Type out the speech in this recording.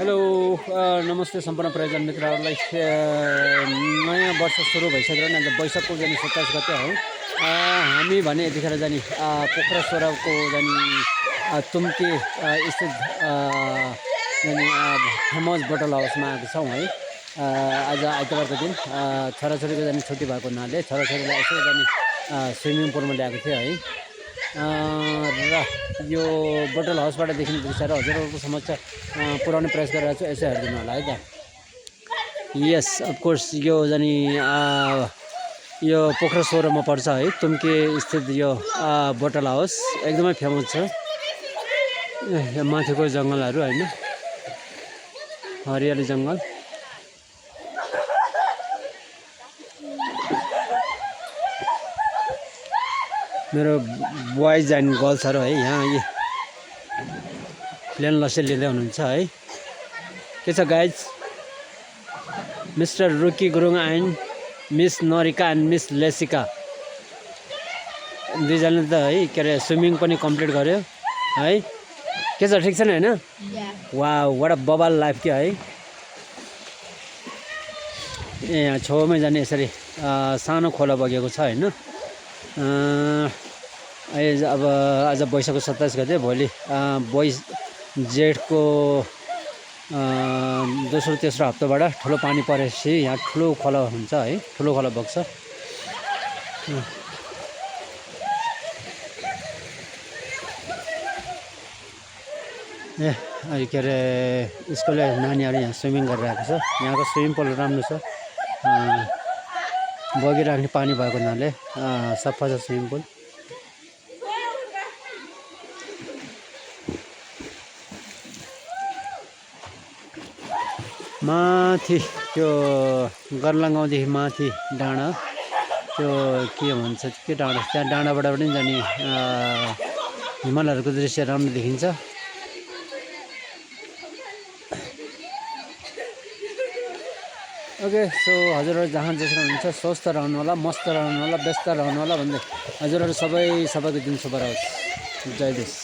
Hello नमस्ते सम्पूर्ण प्रयोजन मित्रहरूलाई नयाँ वर्ष सुरु भइसकेर नि अन्त वैशाखको जाने 27 गते हो हामी भने यतिखेर जाने पोखरा सोराको जाने तुम्के स्थित जाने फेमस बोटल हाउसमा आएको छौँ है। आज आइतबारको दिन छोराछोरीको जाने छुट्टी भएको हुनाले छोराछोरीलाई यसो जाने स्विमिङ पुलमा ल्याएको थियो है। र यो बोटल हाउसबाट देखिने दृश्यहरू हजुरहरूको समक्ष पुर्याउने प्रयास गरिरहेको छु, यसो हेरिदिनु होला है त। यस अफकोर्स यो जाने यो पोखरा सोह्रमा पर्छ है, तुम्के स्थित यो बोटल हाउस एकदमै फेमस छ। माथिको जङ्गलहरू होइन, हरियाली जङ्गल। मेरो बोइज एन्ड गर्ल्सहरू है यहाँ प्लेन लस्सी लिँदै हुनुहुन्छ है। के छ guys, mister Ruki Gurung and miss Narika and miss Lesika दुईजना त है के अरे स्विमिङ पनि कम्प्लिट गर्यो है। के छ, ठिक छ नि होइन? वाउ वाट अ बबाल लाइफ क्या है। यहाँ छेउमै जाने यसरी सानो खोला बगेको छ होइन। अब आज वैशाखको 27 गते, भोलि जेठको दोस्रो तेस्रो हप्ताबाट ठुलो पानी परेपछि यहाँ ठुलो खोला हुन्छ है, ठुलो खोला बग्छ। अहिले के अरे स्कुल नानीहरू यहाँ स्विमिङ गरिरहेको छ। यहाँको स्विमिङ पुल राम्रो छ, बगिराख्ने पानी भएको हुनाले सफा छ स्विमिङ पुल। माथि त्यो गर्ला गाउँदेखि माथि डाँडा, त्यो के भन्छ के डाँडा, त्यहाँ डाँडाबाट पनि जाने हिमालहरूको दृश्य राम्रो देखिन्छ। ओके, सो हजुरहरू जहाँ जसरी हुनुहुन्छ स्वस्थ रहनु होला, मस्त रहनु होला, व्यस्त रहनु होला भन्दै हजुरहरू सबैको दिन शुभ रहोस्। जय देश।